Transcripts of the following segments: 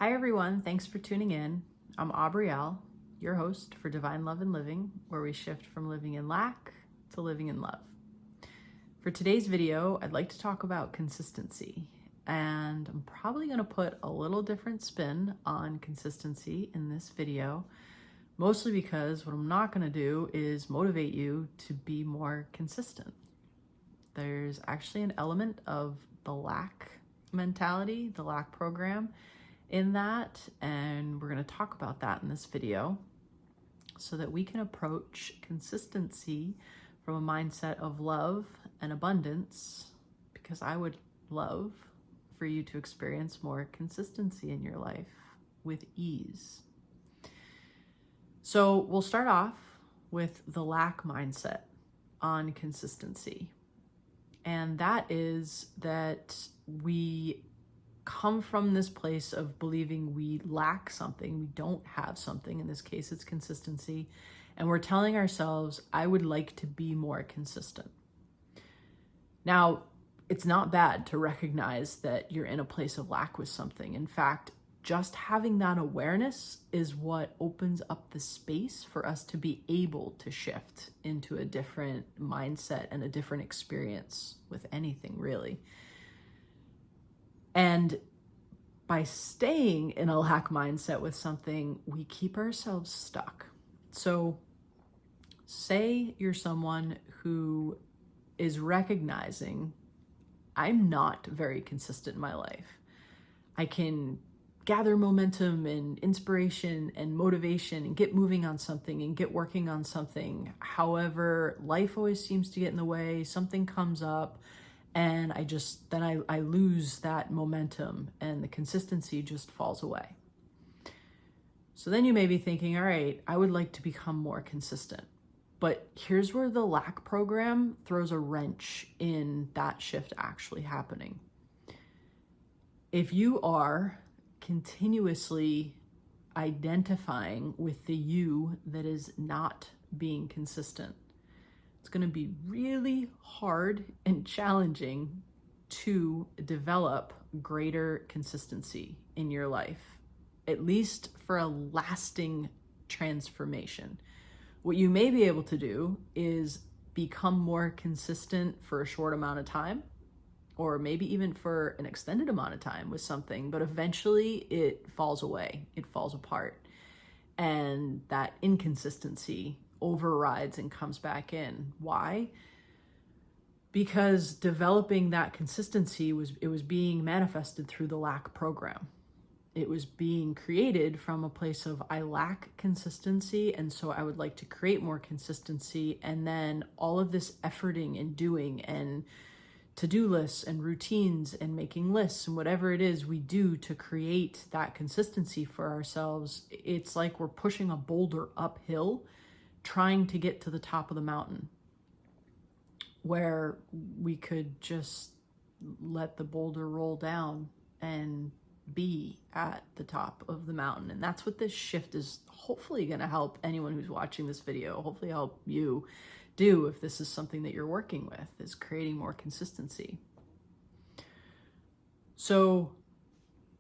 Hi everyone, thanks for tuning in. I'm Aubrielle, your host for Divine Love and Living, where we shift from living in lack to living in love. For today's video, I'd like to talk about consistency, and I'm probably going to put a little different spin on consistency in this video, mostly because what I'm not going to do is motivate you to be more consistent. There's actually an element of the lack mentality, the lack program in that, and we're going to talk about that in this video so that we can approach consistency from a mindset of love and abundance, because I would love for you to experience more consistency in your life with ease. So we'll start off with the lack mindset on consistency. And that is that we come from this place of believing we lack something, we don't have something. In this case, it's consistency. And we're telling ourselves, I would like to be more consistent. Now, it's not bad to recognize that you're in a place of lack with something. In fact, just having that awareness is what opens up the space for us to be able to shift into a different mindset and a different experience with anything, really. And by staying in a lack mindset with something, we keep ourselves stuck. So say you're someone who is recognizing, I'm not very consistent in my life. I can gather momentum and inspiration and motivation and get moving on something and get working on something. However, life always seems to get in the way. Something comes up and I lose that momentum and the consistency just falls away. So then you may be thinking, all right, I would like to become more consistent. But here's where the lack program throws a wrench in that shift actually happening. If you are continuously identifying with the you that is not being consistent, it's going to be really hard and challenging to develop greater consistency in your life, at least for a lasting transformation. What you may be able to do is become more consistent for a short amount of time, or maybe even for an extended amount of time with something, but eventually it falls away, it falls apart, and that inconsistency overrides and comes back in. Why? Because developing that consistency was being manifested through the lack program. It was being created from a place of, I lack consistency, and so I would like to create more consistency. And then all of this efforting and doing and to-do lists and routines and making lists and whatever it is we do to create that consistency for ourselves, it's like we're pushing a boulder uphill, trying to get to the top of the mountain, where we could just let the boulder roll down and be at the top of the mountain. And that's what this shift is hopefully going to help anyone who's watching this video, hopefully help you do if this is something that you're working with, is creating more consistency. So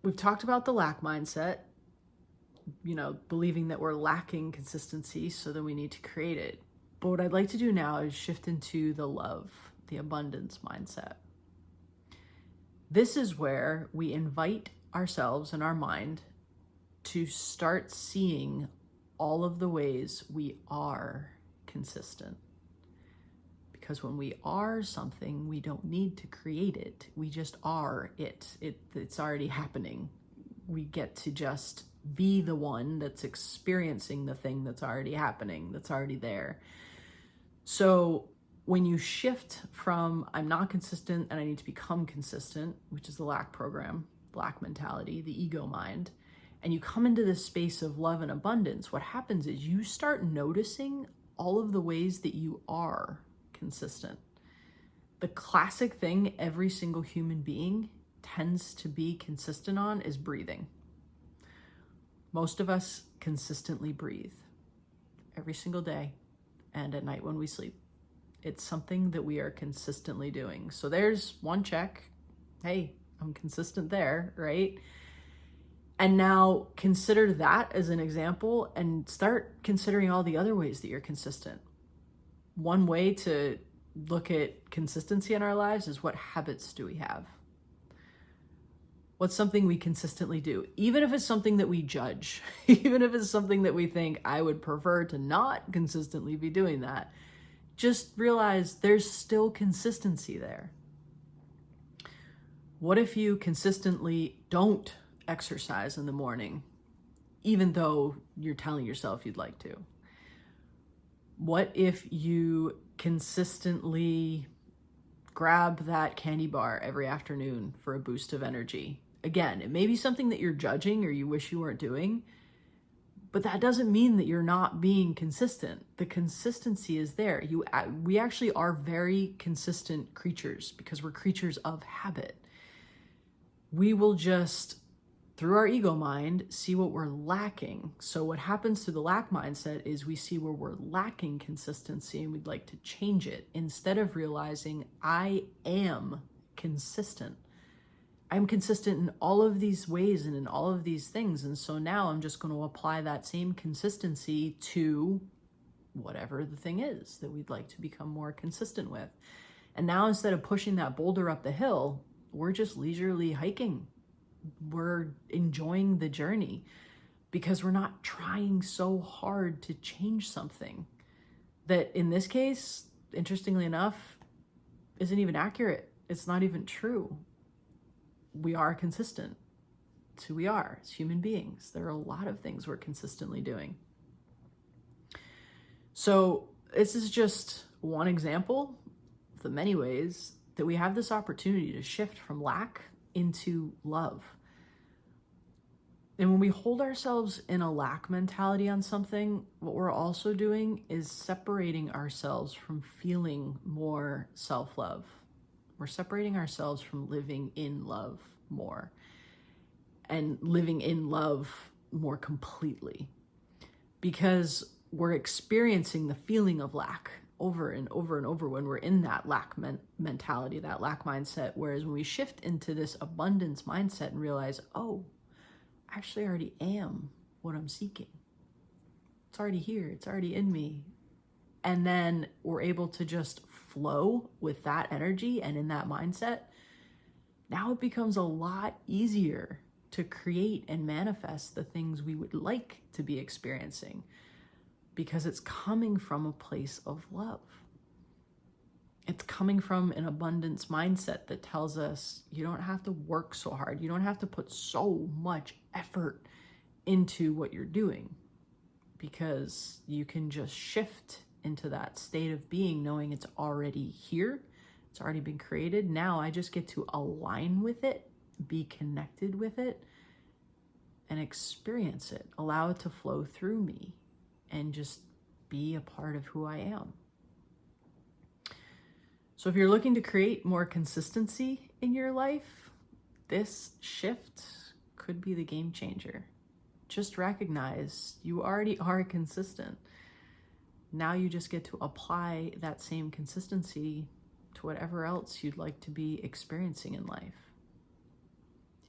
we've talked about the lack mindset, believing that we're lacking consistency, so then we need to create it. But what I'd like to do now is shift into the love, the abundance mindset. This is where we invite ourselves and our mind to start seeing all of the ways we are consistent. Because when we are something, we don't need to create it. We just are it. It's already happening. We get to just be the one that's experiencing the thing that's already happening, that's already there. So when you shift from I'm not consistent and I need to become consistent, which is the lack program, lack mentality, the ego mind, and you come into this space of love and abundance, what happens is you start noticing all of the ways that you are consistent. The classic thing every single human being tends to be consistent on is breathing. Most of us consistently breathe every single day and at night when we sleep. It's something that we are consistently doing. So there's one check. Hey, I'm consistent there, right? And now consider that as an example and start considering all the other ways that you're consistent. One way to look at consistency in our lives is, what habits do we have? What's something we consistently do? Even if it's something that we judge, even if it's something that we think, I would prefer to not consistently be doing that, just realize there's still consistency there. What if you consistently don't exercise in the morning, even though you're telling yourself you'd like to? What if you consistently grab that candy bar every afternoon for a boost of energy? Again, it may be something that you're judging or you wish you weren't doing, but that doesn't mean that you're not being consistent. The consistency is there. We actually are very consistent creatures because we're creatures of habit. We will just, through our ego mind, see what we're lacking. So what happens to the lack mindset is we see where we're lacking consistency and we'd like to change it, instead of realizing I am consistent. I'm consistent in all of these ways and in all of these things. And so now I'm just going to apply that same consistency to whatever the thing is that we'd like to become more consistent with. And now, instead of pushing that boulder up the hill, we're just leisurely hiking. We're enjoying the journey because we're not trying so hard to change something that, in this case, interestingly enough, isn't even accurate. It's not even true. We are consistent. It's who we are as human beings. There are a lot of things we're consistently doing. So this is just one example of the many ways that we have this opportunity to shift from lack into love. And when we hold ourselves in a lack mentality on something, what we're also doing is separating ourselves from feeling more self-love. We're separating ourselves from living in love more and living in love more completely, because we're experiencing the feeling of lack over and over and over when we're in that lack mentality, that lack mindset. Whereas when we shift into this abundance mindset and realize, oh, actually I already am what I'm seeking. It's already here. It's already in me. And then we're able to just flow with that energy and in that mindset. Now it becomes a lot easier to create and manifest the things we would like to be experiencing, because it's coming from a place of love. It's coming from an abundance mindset that tells us you don't have to work so hard. You don't have to put so much effort into what you're doing, because you can just shift into that state of being, knowing it's already here. It's already been created. Now I just get to align with it, be connected with it, and experience it. Allow it to flow through me and just be a part of who I am. So if you're looking to create more consistency in your life, this shift could be the game changer. Just recognize you already are consistent. Now you just get to apply that same consistency to whatever else you'd like to be experiencing in life.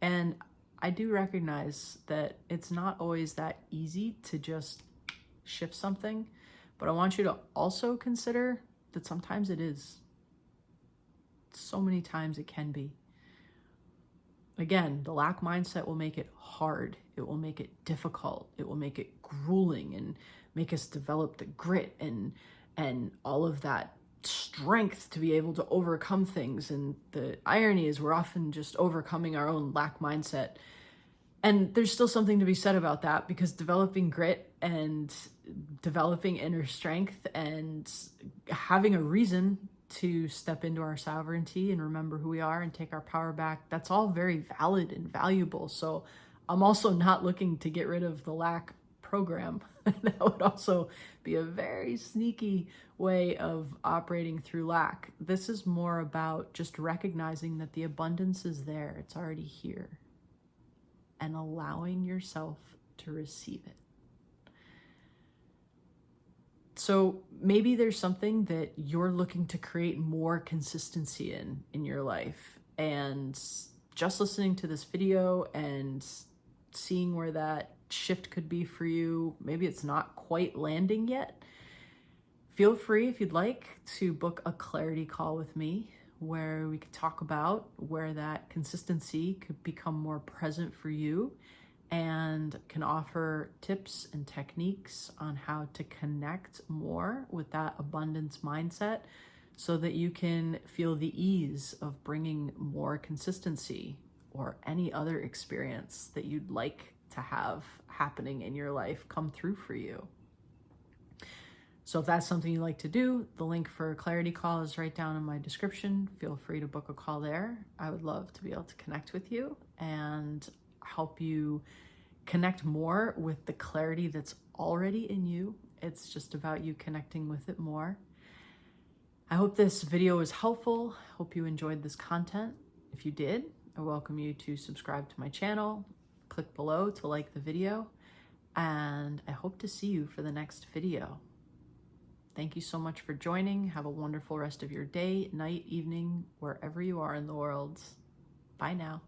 And I do recognize that it's not always that easy to just shift something, but I want you to also consider that sometimes it is. So many times it can be. Again, the lack mindset will make it hard. It will make it difficult. It will make it grueling and make us develop the grit and all of that strength to be able to overcome things. And the irony is we're often just overcoming our own lack mindset. And there's still something to be said about that, because developing grit and developing inner strength and having a reason to step into our sovereignty and remember who we are and take our power back, that's all very valid and valuable. So I'm also not looking to get rid of the lack program. That would also be a very sneaky way of operating through lack. This is more about just recognizing that the abundance is there. It's already here. And allowing yourself to receive it. So maybe there's something that you're looking to create more consistency in your life. And just listening to this video and seeing where that shift could be for you. Maybe it's not quite landing yet. Feel free, if you'd like, to book a clarity call with me where we could talk about where that consistency could become more present for you, and can offer tips and techniques on how to connect more with that abundance mindset so that you can feel the ease of bringing more consistency or any other experience that you'd like to have happening in your life come through for you. So if that's something you like to do, the link for a clarity call is right down in my description. Feel free to book a call there. I would love to be able to connect with you and help you connect more with the clarity that's already in you. It's just about you connecting with it more. I hope this video was helpful. Hope you enjoyed this content. If you did, I welcome you to subscribe to my channel. Click below to like the video, and I hope to see you for the next video. Thank you so much for joining. Have a wonderful rest of your day, night, evening, wherever you are in the world. Bye now.